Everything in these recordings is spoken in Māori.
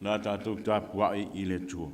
Nā tātou tāpuai I le tua.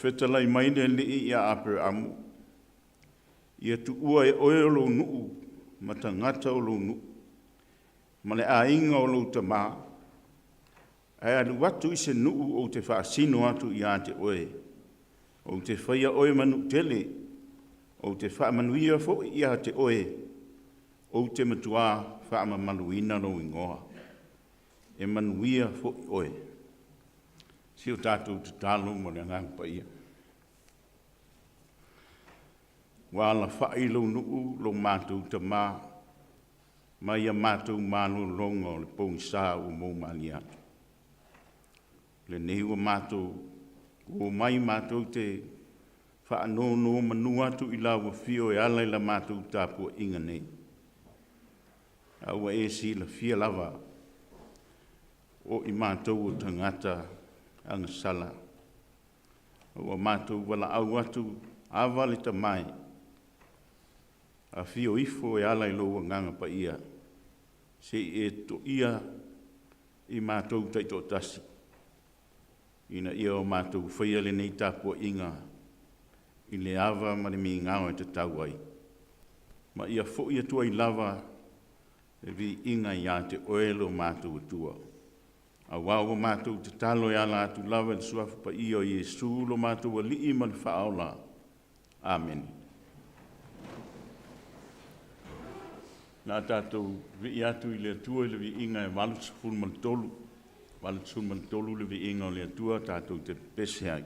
Whetalai mai ne li ia ape amu. Ia tu ua e oe o lo nuu, ma tangata o lo nuu. Ma le a inga o lo tamā. Ai alu watu I se nuu o te whaasino atu I a te oe. O te whaia oe manu tele. O te whaamanuia fo I a te oe. O te matua whaamamaluina no ingoa. E manuia fo I oe. Si o tātou te tālo mo le ngangpa ia. Wala whai lo nuu lo mātou te mā. Mai a mātou mālo longa o le pōng sā o mō mani atu. Le nehu a mātou, o mai mātou te whaanono manu atu I lawa whio e ala I la mātou tāpua inga nei. Aua e si la whia lava o I mātou o tangata anga sala. Aua mātou wala au atu awale ta mai. A whio ifo e ala I loa nganga pa ia. Se e to ia I mātou taito tasi. Ina ia o mātou whaia le nei tāpua inga. I le awa ma le mi ngāo e te tau ai. Ma ia fo ia tua I lava e vi inga I a te oelo mātou tua. A wawa mātou te talo e ala atu lava le suafu pa ia o Iesu lo mātou wa li ima le whaola. Amen. Nā tātou vi atu I le atua le vi inga e walu sifuru mal tolu. Walu sifuru mal tolu le vi inga o le atua tātou te pese ai.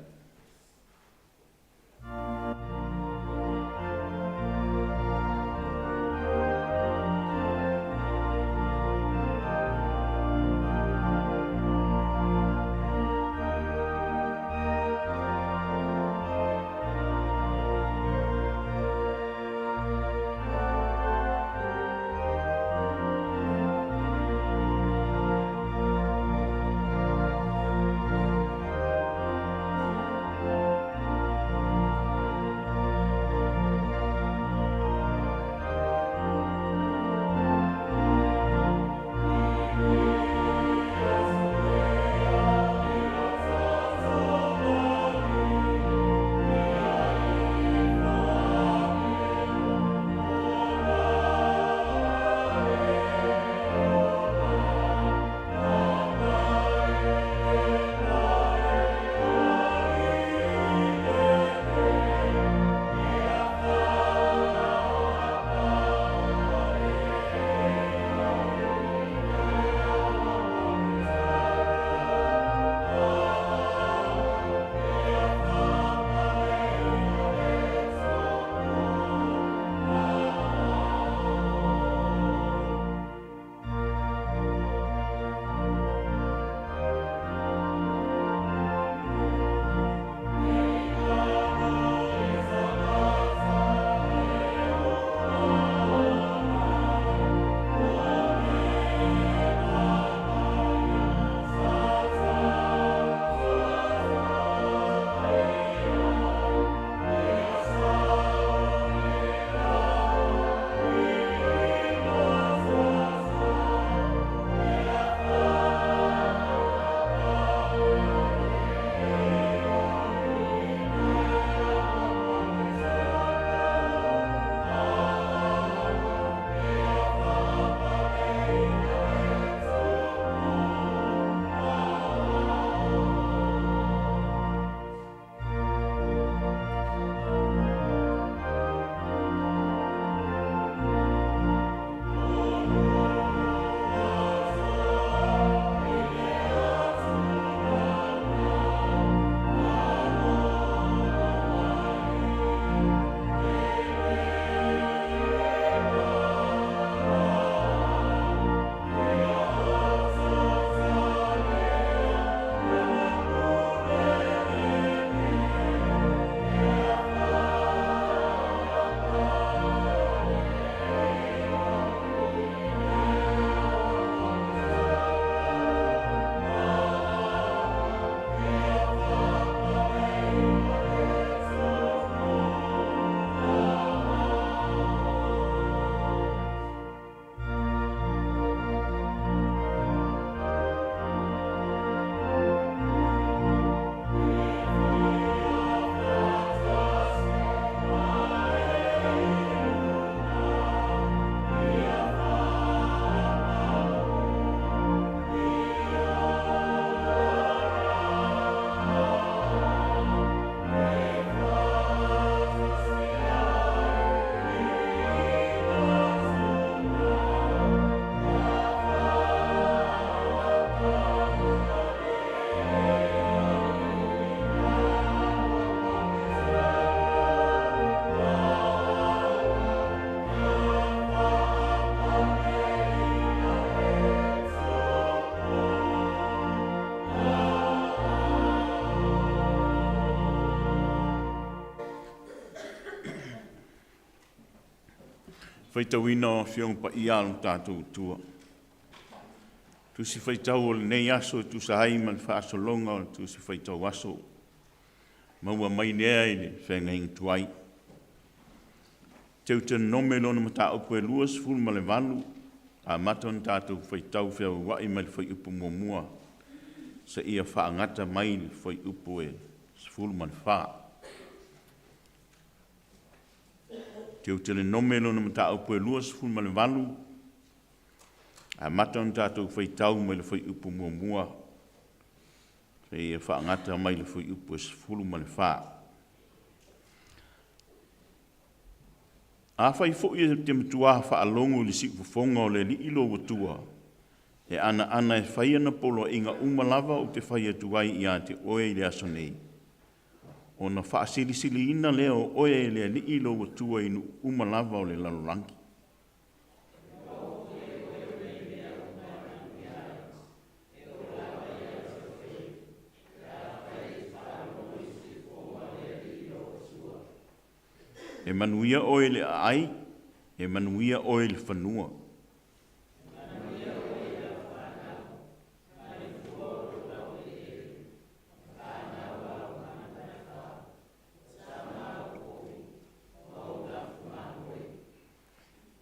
Whaitawina o whiong pa ia alo tātou tua. Tusi whaitau o le nei aso tu sa hai man whaasolonga o tusi whaitau aso. Maua mai nea i le whengaing tuai. Teu te nome lona mata upu e luas fulu ma le valu. A maton tātou whaitau whia wai mai le whai upu mua mua. Sa ia whaangata mai le whai upu e fulu ma le wha. Teu te le nome lona mata upu e luas fulu ma le valu. A maton tātou whaitau mai le whai upu mua mua. Sa ia whaangata mai le whai upu e fulu ma le wha. A whai fo ia te matua whaalongo li siku fonga o le li ilo watua. E ana e whai ana polo inga umalava o te whai atuai i a te oe i le aso nei. O na whaasilisili ina leo oe i le li ilo watua inu umalava o le lalorangi. E manuia oe le ai, e manuia oe le whanua.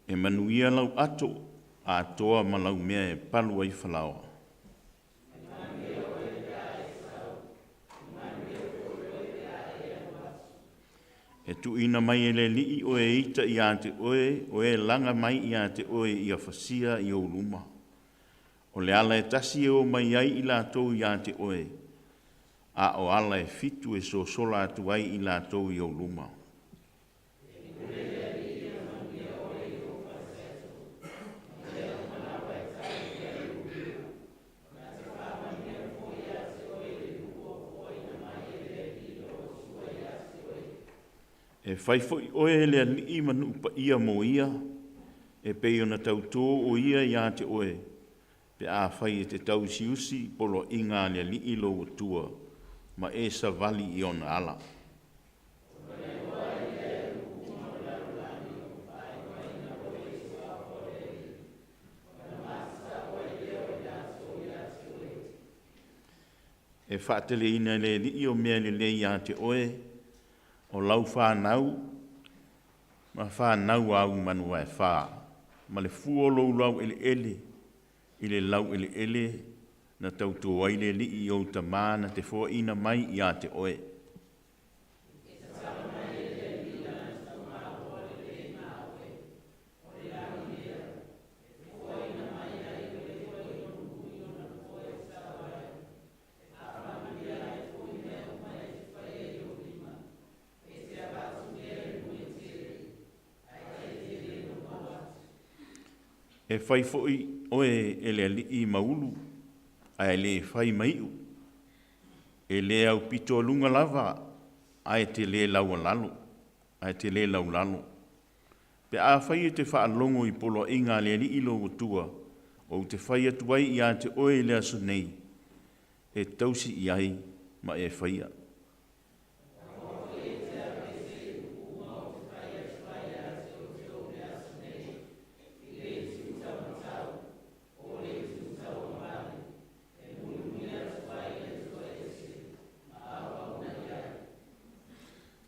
E manuia lau ato, a toa ma lau mea e palu ai whalaoa. E tu ina mai e le lii oe ita i a te oe langa mai i a te oe i a whasia i o luma. O le ala e tasi e o mai ai i la tau i a te oe. A o ala e fitu e so sola atu ai i la tau i o luma. E whaifo i oe lea ni manu pa ia mo ia, e pei ona tau tō o ia i a te oe, pe a whai e te tau siusi polo inga lea li ilo o tua, ma e sa vali i ona ala. E whaatele ina le li o mea le i a te oe, o lau whanau, ma whanau au manua e wha, ma le fuolo lau ele, i le lau ele, na tautu waile li i o ta mana te fua ina mai i a te oe. E whai foi oe e le li i maulu, a e le whai maiu. E le au pito lunga lava, a e te le lau lalo, a e te le lau lalo. Pe a whai e te whaalongo i polo inga le li ilo o tua, o te whai atuai i a te oe le aso nei, e tausi i ai ma e whaia.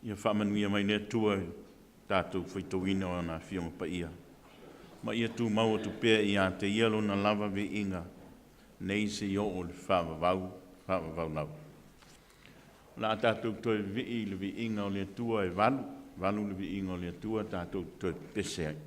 Ia whamanuia mai nea tua tātou whaitawina o nā whionga pa ia. Ma ia tū mau tu pēr i a te ialo na lava ve inga, nei se i o le whamavau nau. La tātou toi vi le vi inga o le tua e valu le vi inga o le tua tātou toi pese ai.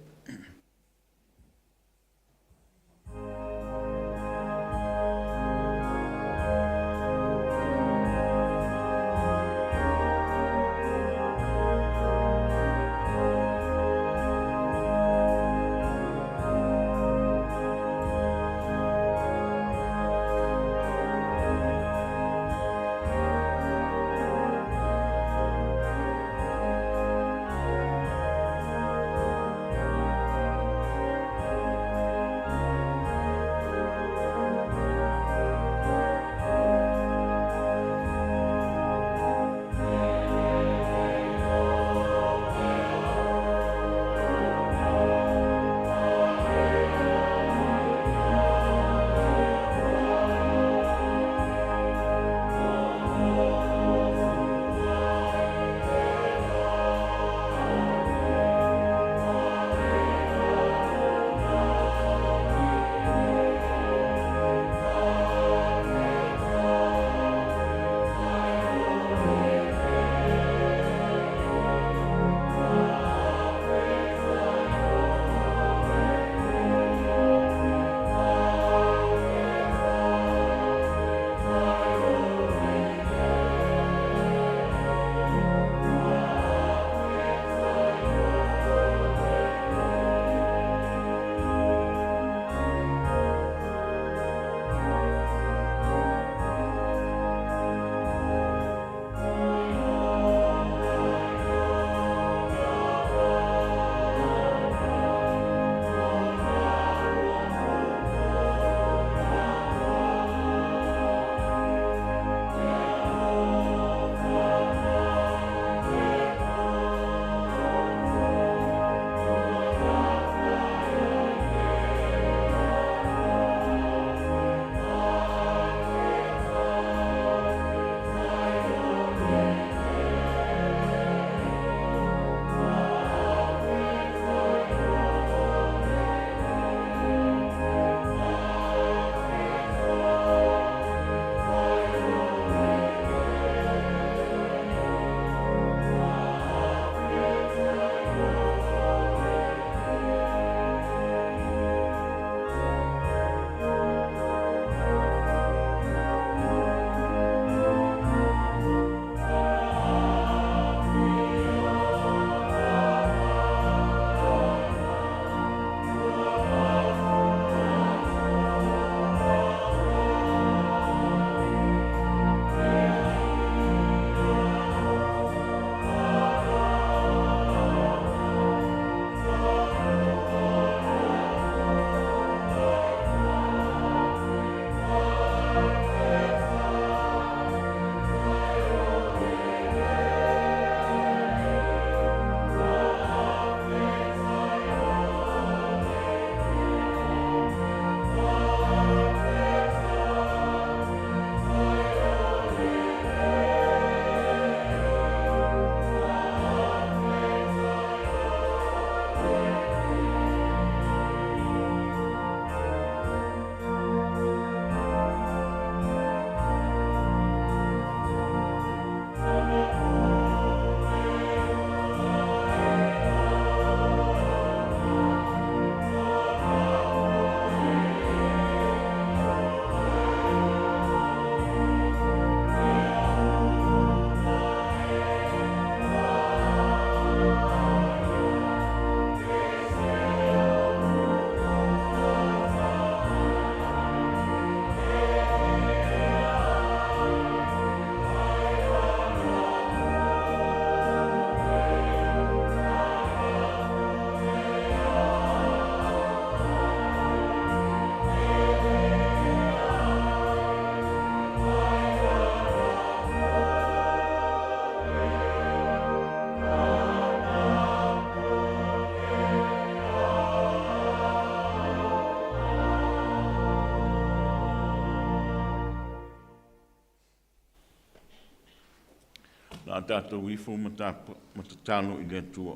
tātou ifu ma tātano I lea tua.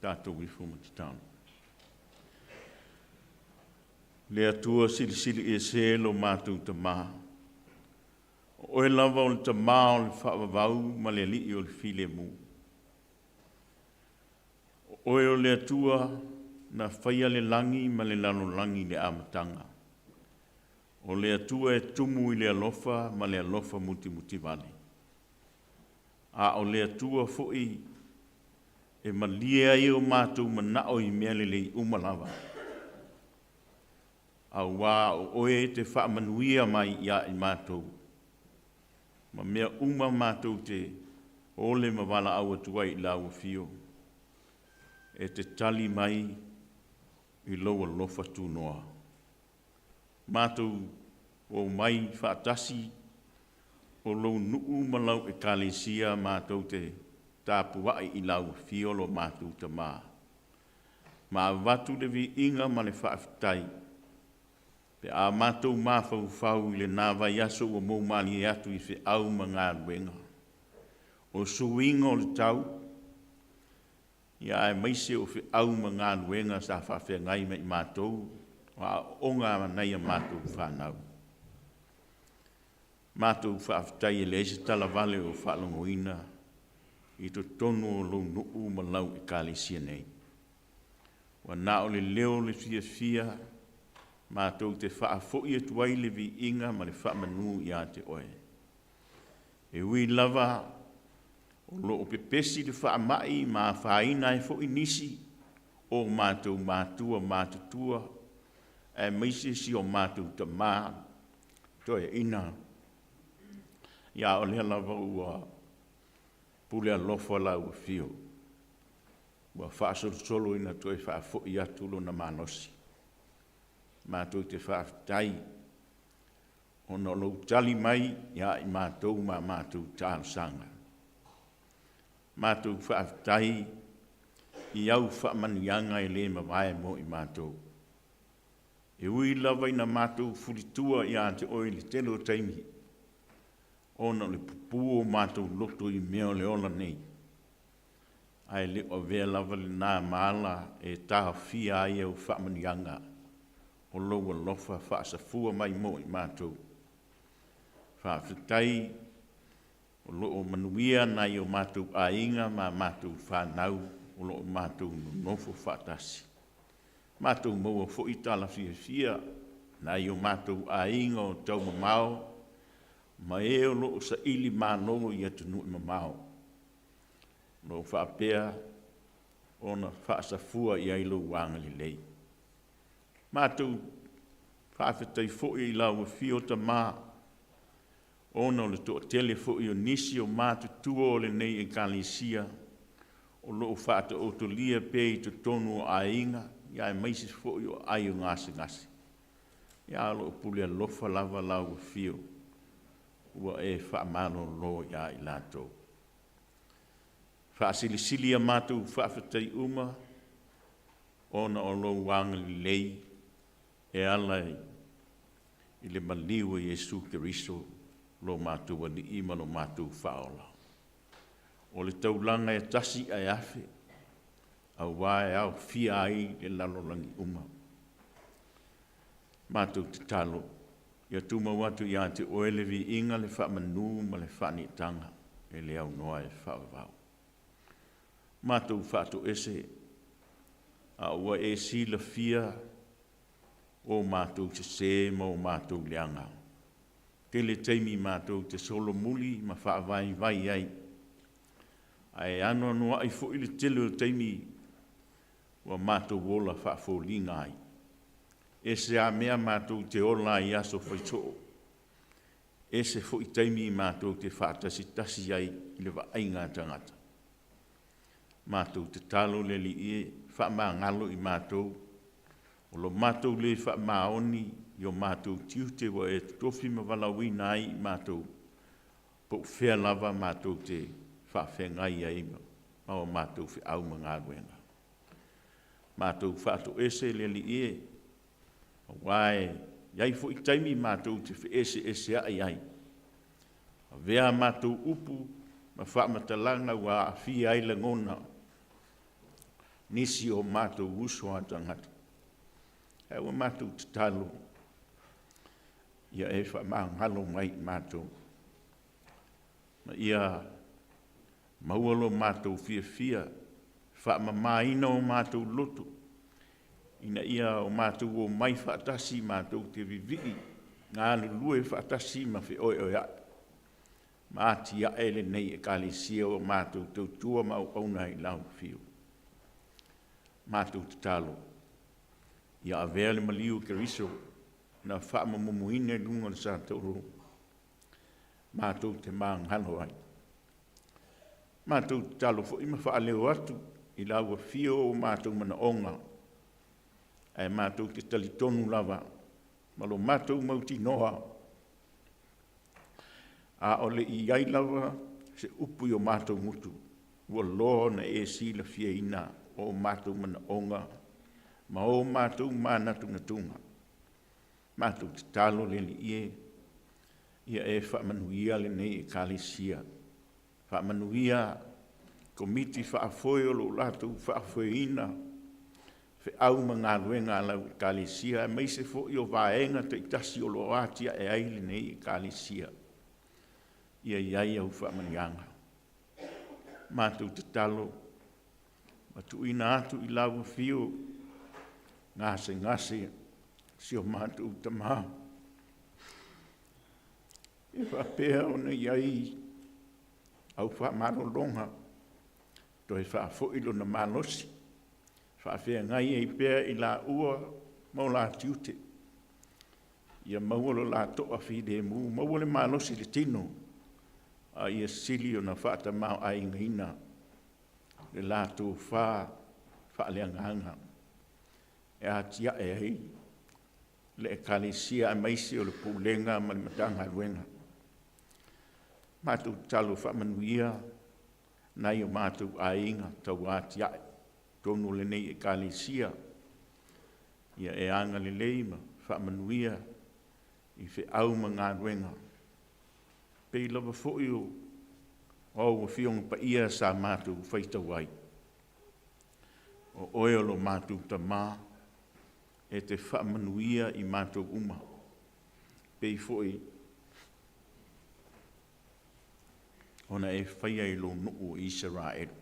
Tātou ifu ma tātano. Lea tua sili e se lo mātou ta maha. Oe lava o le ta maa o le whaavavau ma le li o le file mu. Oe o lea tua na whaia le langi ma le lano langi le amatanga. O lea tua e tumu I le alofa ma le alofa muti vale. A o lea tua foi e malia I o mātou manao I mea le umalava. A wā o oe te whaamanuia mai ia I mātou. Ma mea uma mātou te ole mawala au atua I lau fio. E te tali mai I loa lofa tu noa. Mātou o mai whaatasi o lou nuu malau e kalesia mātou te tāpuai I lau fio lo mātou ta mā. Ma watu le vi inga ma le whaafitai. Pe a mātou mawhau I le nāwa yaso o mou mali e atu I whi au ma ngā ruenga. O suinga o le tau, ia e maise o whi au ma ngā ruenga sa whawhia ngai mai mātou, o a onga nei a mātou whanau. Mātou whaaftai e le ese tala vale o whaalongoina, I to tonu o lo nuu ma lau I kālesia nei. Wa nā o le leo le fia, mātou te whaafoi e tuai le vi inga ma le whaamanu I a te oe. E ui lava o lo o pepesi le whaamai ma whaina e foi nisi o mātou mātua mātutua e meise si o mātou ta mā toe ina. Ia o lea lava ua pule alofa lau fio. Ua whaasolo ina toe whaafoi atu lo na manosi. Mātou te whaafitai, o no lou tali mai, ia I mātou ma mātou tāsanga. Mātou whaafitai, I au whaamanianga I le mawai mo I mātou. E ui lava ina mātou furitua ia te oi le telo taimi, o no le pupu o mātou loto I mea le ola nei. Ai le o vea lava le nā maala e taha fia ai au whaamanianga, o loa lofa whaasafua mai mo I mātou. Whaafitai, o loo manuia nai o mātou ainga ma mātou whanau, o loo mātou nofo whaatasi. Mātou maua fo I tala fia, nai o mātou ainga o tau mamao, ma e o loo sa ili mānongo I atunu I mamao. Loo whaapea, o na whaasafua I ailo wanga li lei. Mātou whaafetai fo'i I lau fio ta mā. Ona o le toa tele fo'i o nisi o mātu tua o le nei e kālesia. O loo whaata o to lia pei to tonu o ainga. Ia e maisi fo'i o ai o ngase. Ia loo pule lofa lava lau fio. Ua e whaamano lo ia I lātou. Whaasilisili a mātou whaafetai uma. Ona o lo wanga li lei. E alai I le maliwa Jesu Keriso lo mātou ani ima lo mātou whaola. O le taulanga e tasi ai afe, au wae au fia ai le lalolangi uma. Mātou te talo, ia tuma watu ia te oele vi inga le whaamanu ma le whaani tanga, e le au noa e whaavau. Mātou whaato ese, a ua e si la fia, o mātou te se ma o mātou leanga. Ke le teimi mātou te solo muli ma whaavai vai ai. Ai ano anua ai fo ili tele o teimi wa mātou wola whaafolinga ai. E se a mea mātou te ola I aso whaitoo. E se fo I teimi mātou te whaatasi ai I le waainga tangata. Mātou te talo le li e whaama ngalo I mātou. O lo mātou le wha maoni I o mātou tiute wa e tofi ma walawina ai mātou. Po whea lava mātou te wha whengai ai ma o mātou whi au ma ngā ruenga. Mātou whaato ese le li e. Wae, iai fo I taimi mātou te whi ese ai ai. A vea mātou upu ma whaamatalaga ua awhia ai le ngona nisi o mātou uso a tangata. E ua mātou te talo, ia e whaamangalo mai mātou. Ma ia maualo mātou fia, whaamamaina o mātou lotu. Ina ia o mātou o mai whaatasi mātou te vivii, ngā lulue whaatasi ma whi oi ai. Ma ati a ele nei e kālesia o mātou tau tua mau auna i lau whio. Mātou te talo. Ia avea le maliu ke riso na whaamamumuine lunga le sa tauro. Mātou te māngalo ai. Mātou te talo fo ima whaaleo atu i lau a whio o mātou mana onga. Ai mātou te talitonu lava. Malo mātou mauti noa. A ole i ai lava se upu o mātou mutu. Ua loa na e sila fia ina o mātou mana onga. Ma o mātou mānatu na tunga. Mātou te talo le li ie. Ia e whaamanuia le nei e kālesia. Whaamanuia komiti whaafoe o lo lātou whaafoe ina. Fe au mga luenga lau e kālesia. E meise fo i o vaenga te itasi o lo atia e aile nei e kālesia. Ia iai au whaamanianga. Mātou te talo. Matu ina atu i lau whio. Ngase si o mātou tamā. E whapea o na iai au whaamaro longa. To e whaafoilo na mālosi. Whaafea ngai e pea i la ua mau la tiute. Ia mauolo la toa whide mu. Mauole mālosi le tino. A ia sili o na whaata mau a ingaina. Le la tō whaaleanganga. E atia e hei. Le e kālesia a maisi o le pūlenga ma le matanga luenga. Mātou talo whaamanuia. Nai o mātou a inga tau atia e. Tono le nei e kālesia. Ia e anga le leima. Whaamanuia. I whi au ma ngā luenga. Pei lava fōi o. O whionga pa ia sa mātou whaitau ai. O oeolo mātou tamā. E te whaamanuia i mātou uma. Pei fōi. Ona e whaia i lo nuu i Israel.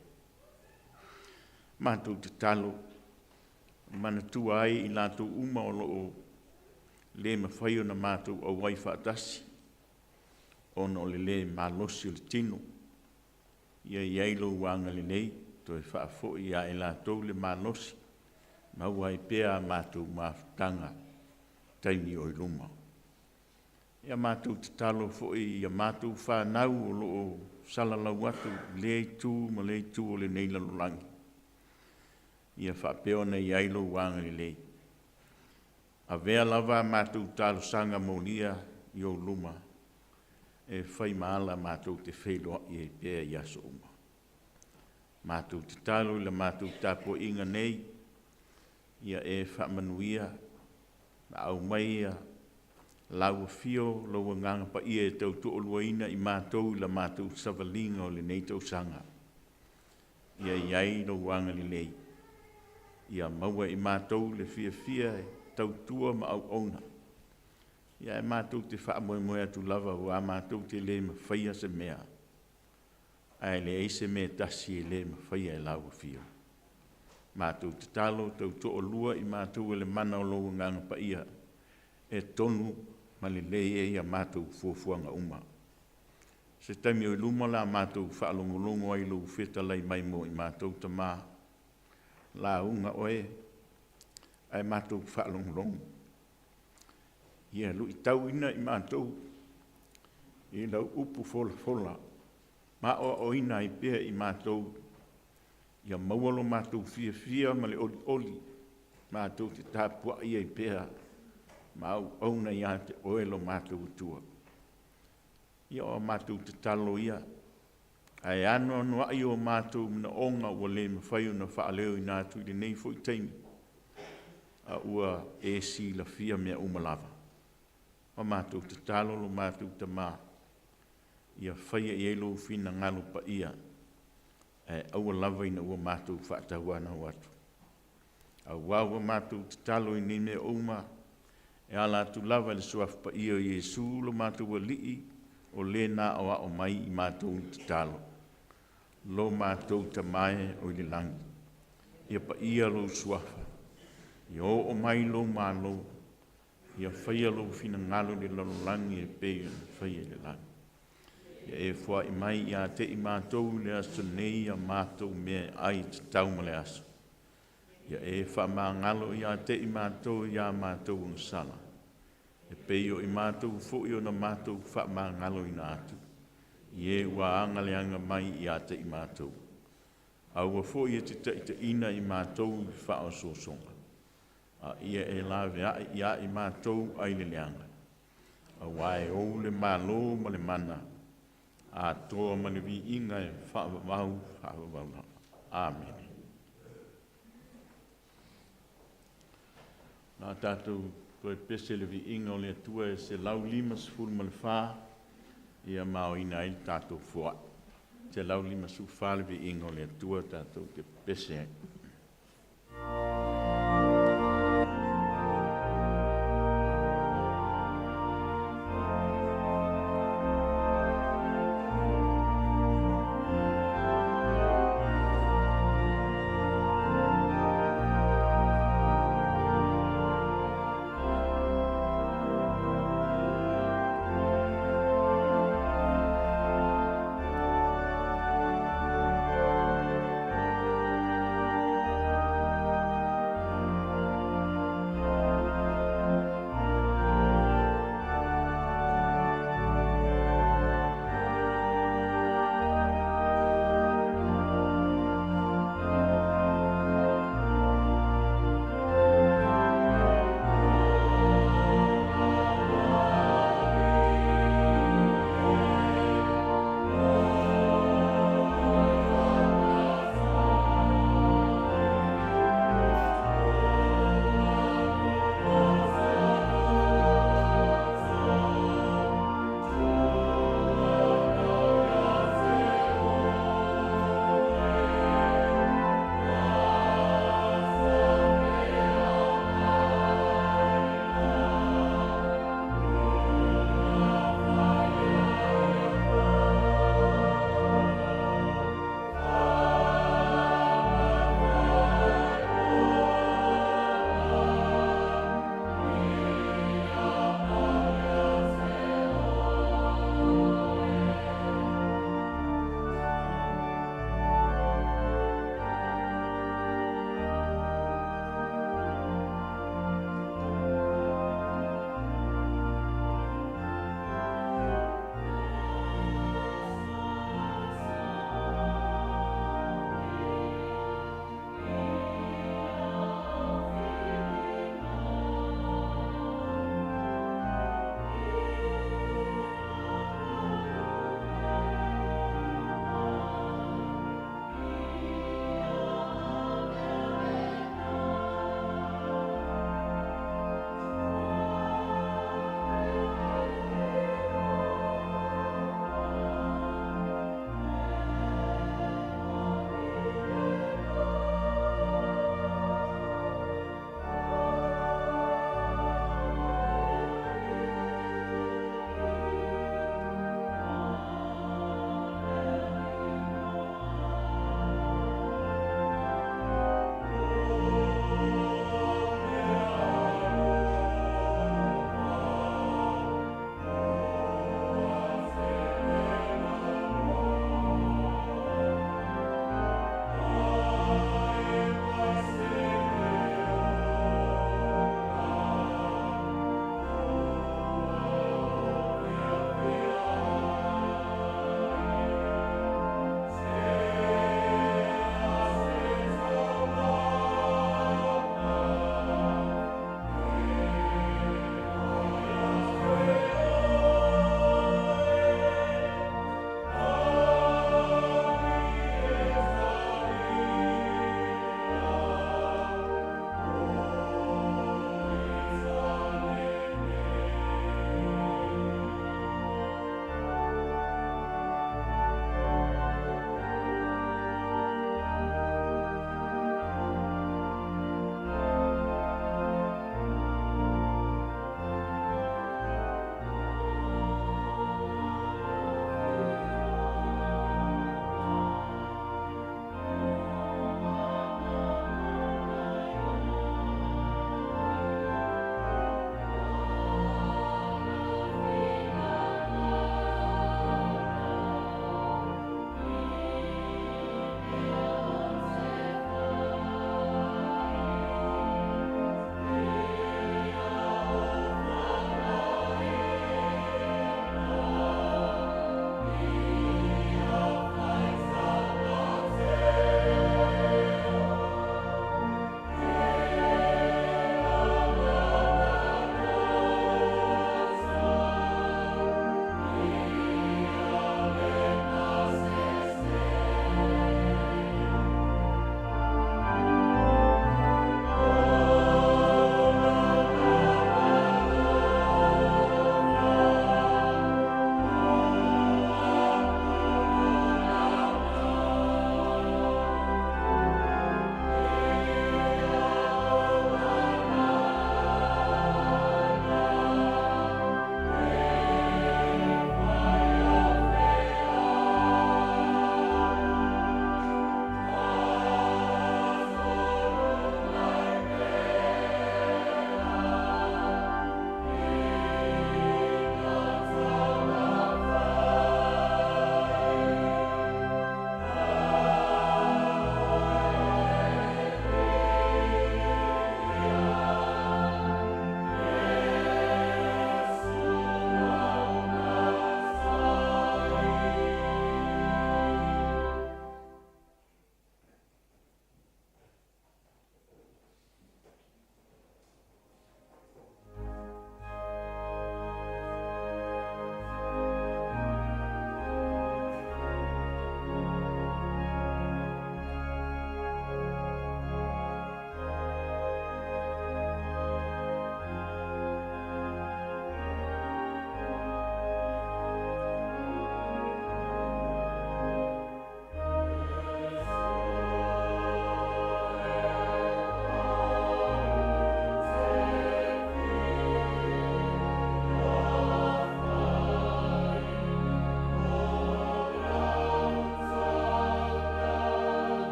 Mātou te talo. Mana tua ai i lātou uma o lo le ma whaio na mātou au wai whaatasi. Ono le le mālosi o le tino. Ia iailo wanga le nei. To e whaafo i a e lātou le mālosi. Maua i pēa mātou māwhtanga taimi o i luma. Ia mātou te talo fōi ia mātou whānau o lo salalau atu le tū ma le tū o le nei lalolangi. Ia whapeo nei ailo wanga le lei. A vea lava mātou talo sanga molia i o luma. E whai maala mātou te wheloa i e pēa i aso uma. Mātou te talo i la mātou tāpo inga nei. Ia e whaamanuia, na au mai lau whio, lau nganga pa ia e tau tuoluaina i mātou la mātou savalinga o le nei tau sanga. Ia iai lau wanga li lei. Ia maua i mātou le fia e tau tua ma au ona. Ia e mātou te whaamoe atu lava o a mātou te le ma whaia se mea. Ai le eise me tasi e le ma whaia e lau whio. Mātou te talo, tau to'o lua i mātou e le mana o lou nganga pa ia. E tonu ma le lei e ia mātou fuafuanga uma. Se taimi o luma la mātou whaalongolongo ai lou whetalai mai mo i mātou tamā. La unga oe, ai mātou whaalongolongo. Ia lu i tau ina i mātou. I lau upu fola. Ma o ina i pia i mātou. Ia maualo mātou fia ma le oli. Mātou te tāpua ia i pēa. Ma au auna ia te oelo mātou utua. Ia o mātou te talo ia. Ai ano ai o mātou mna onga ua le mawhaio na whaaleo i nātu i le nei fo i teimi. A ua e si la fia mea umalava. O mātou te talo lo mātou te mā. ia whaia i elo fina ngalo pa ia, aua lava ina ua mātou whaatahuana watu. Au wawa mātou te talo i nime ouma, ala atu lava le suafu pa ia o Iesu lo mātou wa lii, o le na o mai i mātou te talo. Lo mātou ta mai o le langi. Ia pa ia lo suafa. Ia o mai lo mālo. Ia whaia lo fina ngalo le lalo langi e peo whaia le langi. Ia e fua i mai ia te i mātou le aso nei a mātou mea ai te tauma le aso. Ia e wha mā ngalo ia te i mātou ia mātou un sala. E peio i mātou fo i o na mātou wha mā ngalo i nā atu. Ie ua anga le anga mai ia te i mātou. Aua fo i te ina i mātou i wha o sosonga. Ia e lawe ia i mātou ai le leanga. Wae o le mālo ma le mana. A toa ma le vi inga e wha wau. Amen. Nā tātou koe pese le vi inga o le atua e se lau lima sifuru ma le whā, ia mao ina i tātou fua. Se lau lima sifuru whā le vi inga o le atua tātou ke pese ai.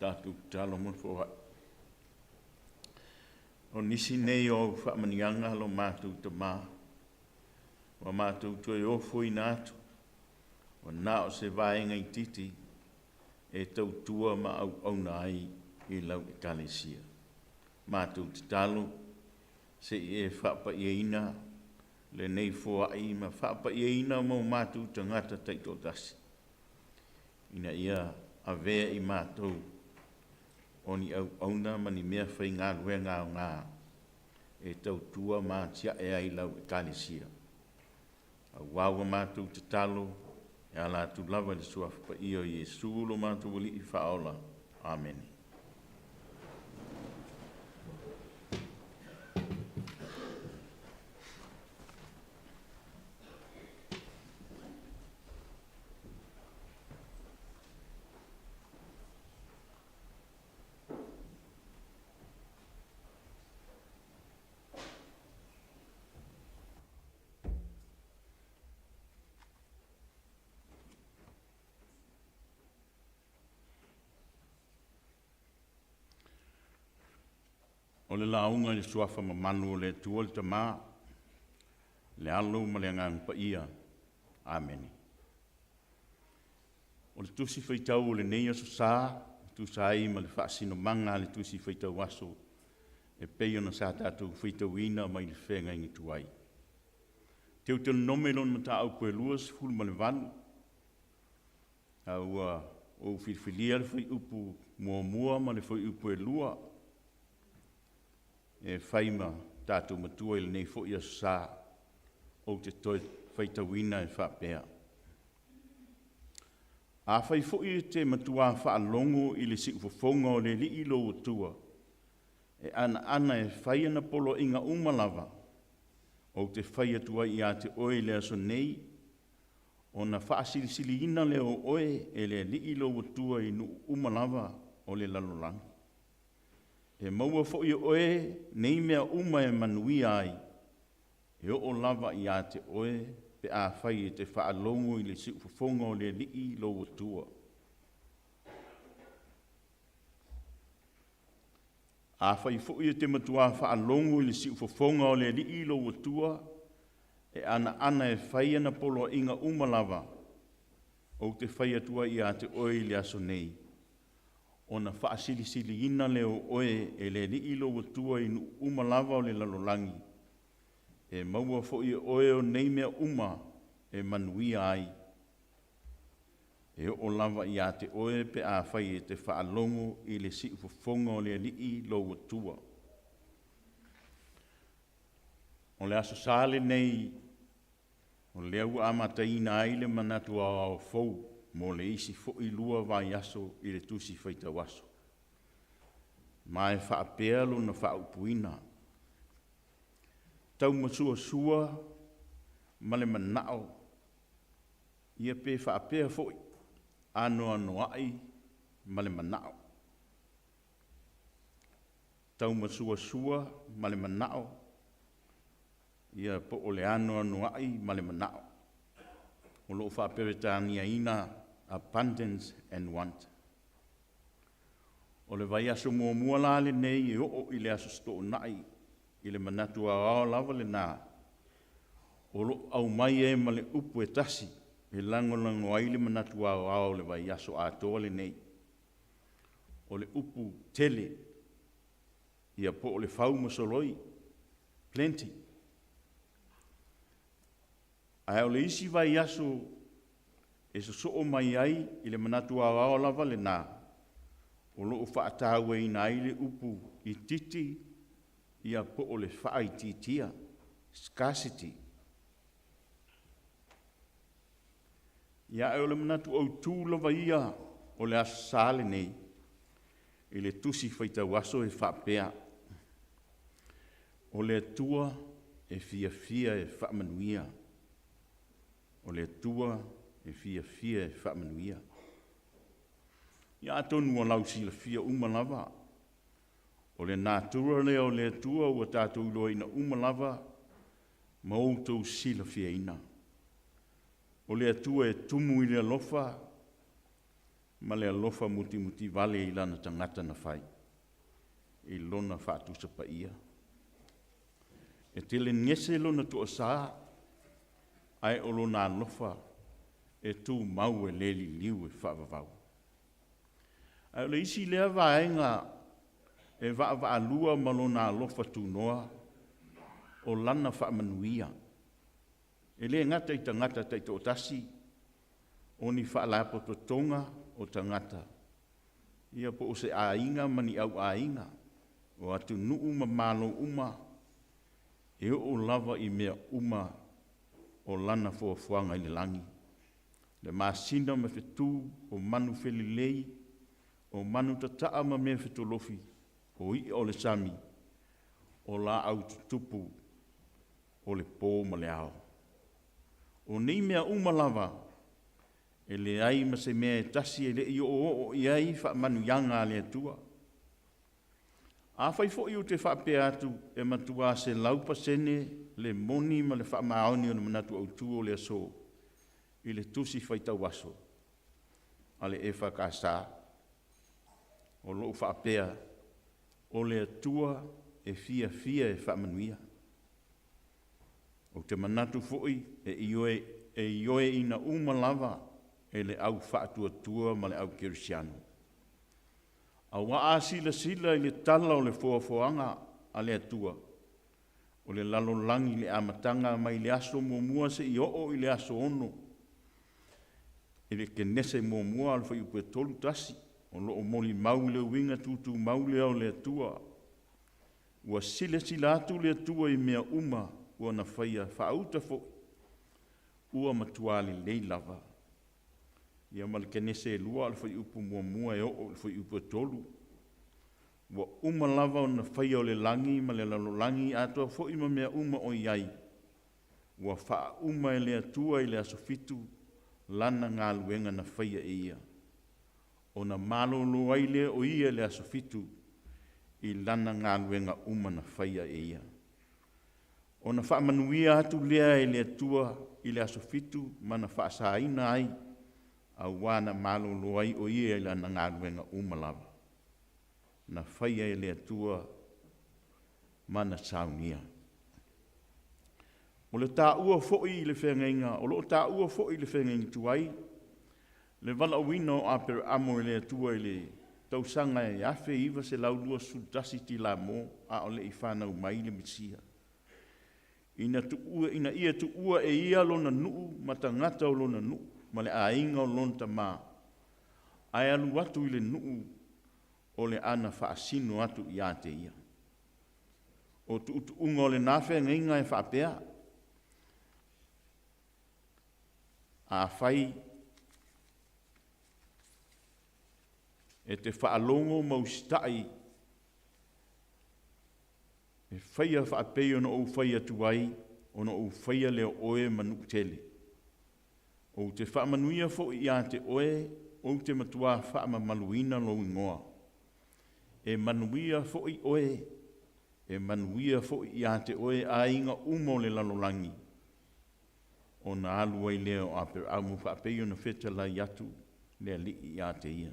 tātou talo mo fo o nisi nei o whaamanianga lo mātou te mā. Wa mātou tue o fui nātu. Wa nā o se vaenga I titi e tau tua ma au nai I lau ekalesia. Mātou te talo se e whaapa ina le nei fua I ma whaapa ina mo mātou te ngata teito tasi. Ina ia a vea I mātou oni au na mani mea whai ngā ruenga o ngā e tau tua mā tia e ai lau ekalesia. A wawa mātou te talo e ala tu lava le suafa pa io Yesu lo mātou wali I whaola. Amen. O le launga le suafa ma manu le tua le tamā, le alo ma le ngang pa ia. Amen. O le tusi whaitau o le neia so sā, tu sai ma le whaasino manga le tusi whaitau aso, e peio na sā tātou whaitau ina mai le whenga ingi tuai. Teu te nomelon ma tā au koe luas, fulu ma le vanu. Au o whirwhilia le whai upu mua ma le whai upu e lua, e whaima tātou matua I le nei fo ia sā o te toi whaitawina e whapea. A whai fo I te matua whaalongo I le sikufo o le li ilo o tua, e ana e whaiana polo inga umalava, o te whai atua I a te oe le aso nei, o na whaasilisili ina le o oe e le li ilo o tua I nu umalava o le lalolang. E maua fo I oe, nei mea uma e manui ai, e o lava I a te oe, pe a whai e te whaalongo I le sikufo o le li lo o tua. A whai fo I te matua whaalongo I le sikufo o le li lo o tua, e ana e whai ana polo inga umalava, o te whai atua I a te oe le aso nei. O na whaasilisili ina leo oe e le li ilo o tua I umalava o le lalolangi. E maua fo I oe o nei mea uma e manuia ai. E o lava I a te oe pe a whai e te whaalongo I le siufofonga o le li ilo o tua. O le aso sale nei, o le au amata ina ai le manatua o fou, mo le isi fo I lua vai aso I le tusi whaita waso. Ma e whaapea lo na whaupuina. Tau masua ma le manao. Ia pe whaapea fo ano ai ma le manao. Tau masua ma le manao. Ia po o le ano ai ma le manao. O lo whaapea tānia ina abundance and want. O le vai aso mua la le nei e o I le aso sto nai I le manatua ao lava le nā. O lo au mai e ma le upu e tasi e lango ai le manatua ao le vai aso atoa le nei. O le upu tele ia po o le whau masoloi. Plenty. Ai o le isi vai aso e so mai ai I le manatua ao lava le nā. O loo whaatawe I nai le upu I titi ia po o le whaai titia. Scarcity. Ia e o le manatu au tūlava ia o le asale nei. I le tusi whaita waso e whapea. O le tua e fia e whamanuia. O le tua e fia e whamanuia. Ia atonu o lausi le fia umalava. O le nātura lea o le tua ua tātou loa ina umalava ma outou sila fia ina. O le tua e tumu I le alofa ma le alofa muti vale I lana tangata na whai. I lona whaatusa pa ia. E tele ngese lona tu osaa, ai o lona alofa e tu mau e leli liu e whaavavau. Ai o le isi lea vaenga e vaavaalua ma lona alofa tu noa o lana whaamanuia. E le ngata I tangata taito o tasi, o ni whaalapo to tonga o tangata. Ia po o se ainga mani au ainga, o atu nuu ma malo uma, e o lava I mea uma o lana fuafuanga I le langi. Le masina me fetu o manu felilei, o manu tataa ma me fetolofi, o I o le sami, o la au tutupu, o le pō ma le ao. O nei mea uma lava, e le ai ma se mea tasi e le I o iai wha manu yanga le atua. A whai fo I o te whapea atu e matua se laupa sene le moni ma le wha maoni o na manatu au tu o le aso I le tusi whai tau aso. A le EFKS o loo whapea o le atua e fia e wha manuia. O te manatu foi e ioe ina uma lava e le au whaatua ma le au kirisiano. A waa sila I le tala o le fuafuanga a le atua. O le lalolangi le amatanga mai le aso muamua se I o I le aso ono. E le kenese muamua al fai upe tolu tasi. O loo moli maule winga tutu maule au le atua. Ua sila atu le atua I mea uma. Ua na whaia whaauta fo. Ua matuale lei lava. Ia malkenese lua al fai upu muamua e o al fai upu tolu. Ua uma lava o na whaia o le langi ma le lalolangi atua fo ima mea uma o iai. Ua wha uma e le atua I le asofitu lana ngā luenga na whaia e ia. O na malo lo aile o ia le asofitu I lana ngā luenga uma na whaia e ia. O na wha manuia atu lea e le atua I le asofitu ma na wha saaina ai. A wana malo loai o ia ila na ngā ruenga umalava. Na whaia e le atua mana Sauniga. O le tā ua fo'i I le whengainga, o lo tā ua fo'i I le whengainga tuai, le vala wino a per amo I le atua I le tausanga e afe iwa se laulua sudasi ti la mo a o le I whanau mai le misia. Ina ia tu ua e ia lona nuu, matangata o lona nuu, ma le ainga o lonta mā. Ai alu watu I le nuu o le ana whaasino atu I a te ia. O tu unga o le nawhe ngainga e whaapea. A whai e te whaalongo maustai e whaia whaapei o na o whaia tuai o na o whaia leo oe manuk tele. O te whaamanuia fo I a te oe, o te matua whaamamaluina lo ingoa. E manuia fo I oe, e manuia fo I a te oe a inga umo le lalolangi. O na alu ai leo a per amu whaapei o na wheta lai atu lea li I a te ia.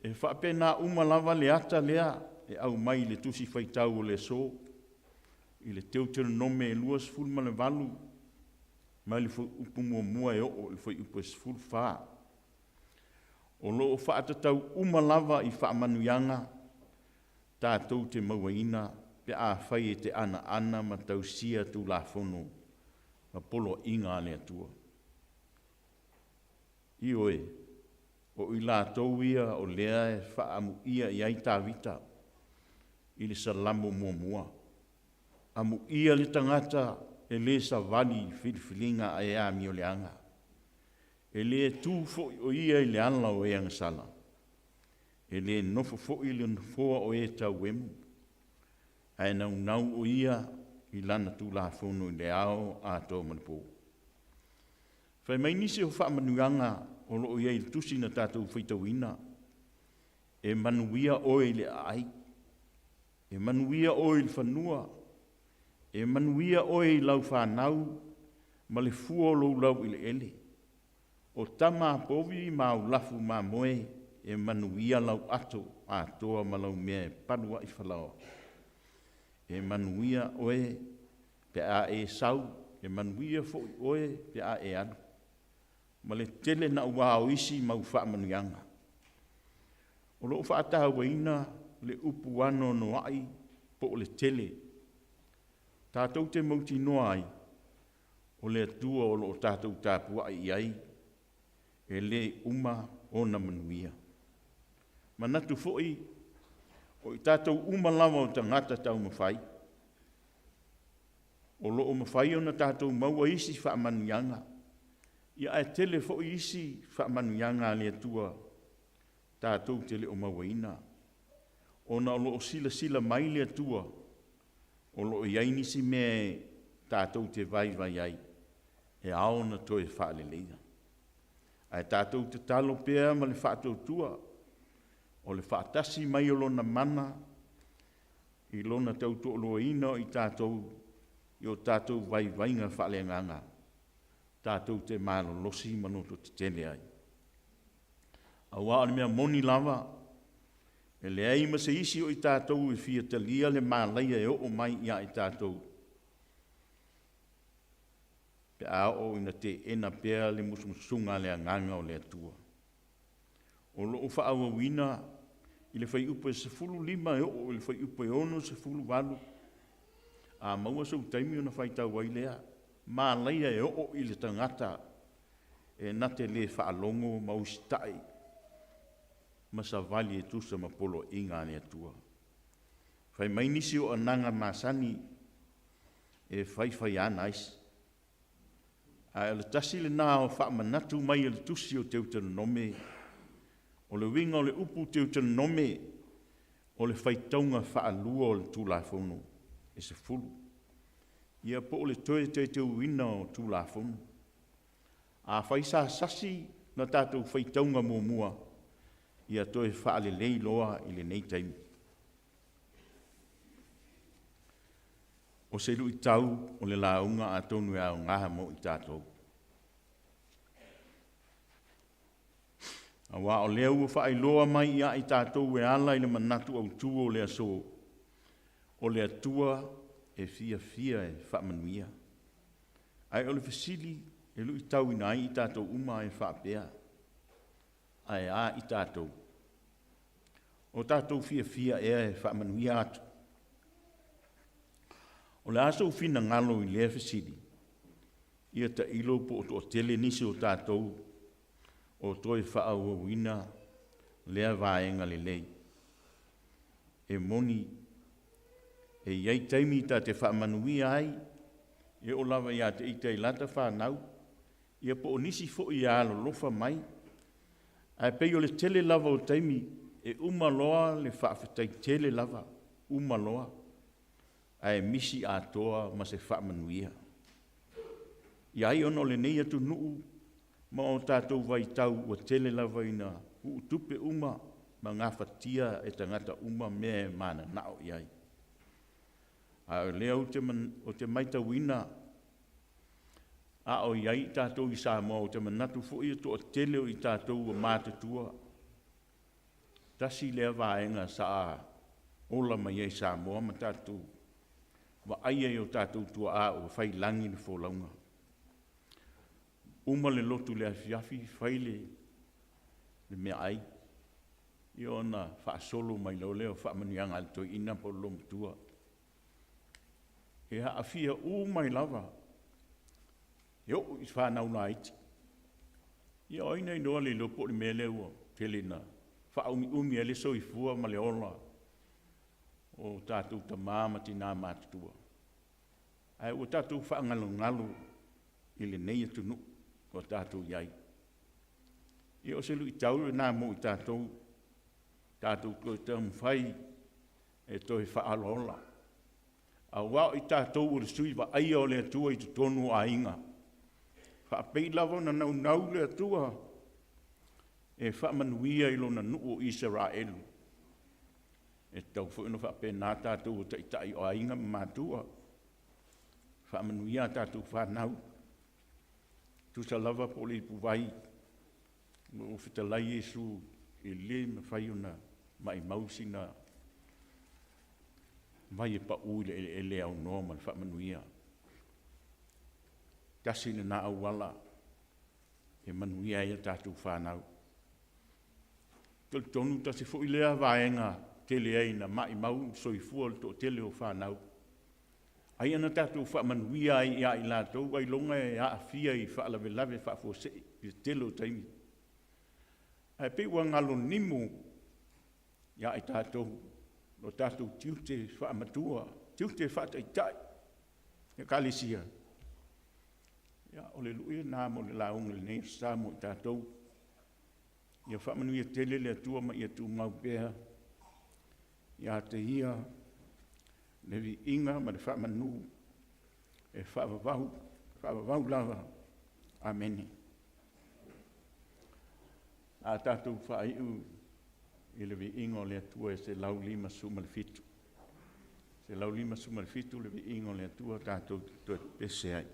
E whaapei nā umalava le ata lea e au mai le tusi whaitau o le so, I le teutero nome e luas fulma le valu, mai le upu mua e o le foi upu esful wha. O loo whaatatau umalava I whaamanuianga, tātou te mauaina, pe a whai e te ana ma tau sia tu la whono, ma polo inga le atua. I oe, o I la tauia o lea e whaamu ia I ai tāwita, I le salamo mua. Amu ia le tangata, e le sa vali whiliwhilinga a ea mi o le anga. E le tū fo o ia I le ala o ea ngasala. E le nofo fo I le nfoa o e tau emu. Ai nau o ia I lana tū la whono I le ao a tō manipō. Whai mai nisi o whaamanuanga o loo ia I le tusi na tātou whaitawina. E manuia oe le ai. E manuia oe le whanua. E manuia oe I lau whanau, ma le fua lau I le ele. o tama povi ma ulafu ma moe e manuia lau ato a toa ma lau mea panua i whalao. E manuia oe pe a e sau, e manuia fo oe pe a e anu. Ma le tele na ua o isi ma ufa manuianga. O lo ufa ataha waina le upu ano no ai po le tele. Tātou te mauti noa ai, o le atua o lo tātou tāpua ai ai, e le uma o na manuia. Manatu fo'i, o i tātou uma lava o tangata tau mawhai. O lo o mawhai o na tātou maua isi wha manuianga. Ia e tele fo'i isi wha manuianga le atua, tātou tele o mawaina. O na lo o sila mai le atua, o lo o iai nisi me tātou te vai ai, e ao na toi wha le leia. Ai tātou te talo pēr ma le whātou tua, o le whaatasi mai o lona mana, i lona tautu o loa ina i tātou, i o tātou vai ngā whale nganga, tātou te mālo losi manoto te tele ai. A wā o mea moni lava, e le ai ma se isi o i tātou i fia talia le mālaia e o mai ia i tātou. Pe a o ina te ena pēr le musumusunga le anganga o le atua. O lo o whaawa wina, i le whai upa se fulu lima e o le whai upa e ono se fulu walu. A maua sa utaimi o na whai tau wailea, mālaia e o i le tangata, e nate le whaalongo mausitai, masa vali e tusa ma polo inga le atua. Whai mai nisi o ananga masani, e whai anais. A le tasi le nā o wha manatu mai le tusi o teutana nome, o le winga o le upu teutana nome, o le whaitaunga wha alua o le tūlafono, e se fulu. Ia po o le toe te uina o tūlafono. A whaisa sasi na tātou whaitaunga mua, ia toe wha le lei loa i le nei taimi. O se lu i tau o le launga a tonu e au ngaha mo i tātou. A wā o lea ua whaai loa mai ia i tātou e ala i le manatu au tua o lea so. O lea tua e fia e whaamanuia. Ai o le fasili e lu i tau ina i tātou uma e whaapea. Ai a i tātou. O tātou fia e whaamanuia atu. O le aso fina ngalo i lea fasili. Ia ta ilo po o tele nisi o tātou. O toi whaau wina lea vaenga le lei. E moni, e iei taimi ta te whaamanuia ai, e o lava ia te ita i lata whanau, ia po o nisi fo i alo lofa mai, ai pei o le tele lava o taimi, e umaloa le whaafetai tele lava, umaloa, ai misi atoa ma se whaamanuia. Iai ono le nei atu nuu, ma o tātou vai tau ua tele lava ina tupe uma ma ngā whatia e tangata uma me mana nao iai. A lea o te maita wina a o iai tātou i sā mo o te manatu fo i to o tele o i tātou o mātatua. Tasi lea vaenga sa ola mai ei sā moa ma tātou. Wa aia i o tātou tua a o whai langi ni fō launga. Uma le lotu le afiafi, whaile le mea ai. I ona whaasolo mai lau leo whaamanianga al toi ina po lomu tua. E ha afia mai lava. E o i whanau na iti. I oina i noa le lopo le mea leo tele na whaumi ele so i fua ma le ola. O tātou ta māma tina mātutua. Ai o tātou whaangalo i le nei atunu. O tātou iai. I o se lu i tau e nā mo i tātou koe te mwhai e toi whaalola. A wao i tātou o le sui wa aia o le atua i te tonu a inga. Whaapei lava na nau le atua e whaamanuia i lona nuu o Israelu. E tau whuino whaapei nā tātou o tai o a inga mātua. Whaamanuia tātou whanau. Tu sa lava po le puwai o whitalai Iesu e le me whai ona mai mausina mai e pa ui e le au noa ma le whamanuia. Tasina na au wala e manuia e tātou whanau. Tonu tasi fo i lea vaenga tele eina mai mau soifua le to tele o whanau. Ai ana tātou whamanuia i a i lātou, ai longa e a fia i whaalawe lawe whaafose i tele o taimi. Ai pe ua ngalo nimu ia i tātou, no tātou tiute whaamatua, tiute whaataitai, e kalisia. Ia o le luia nā mo le launga le nei sa mo i tātou. Ia whamanuia tele le atua ma i atu mau pēha. Ia te ia, le vi inga ma le whamanu, e whaavavahu lava. Amen. A tātou whaaiu i le vi ingo le atua e se lau lima suma le fitu. Se lau lima suma le fitu le vi ingo le atua tātou pese ai.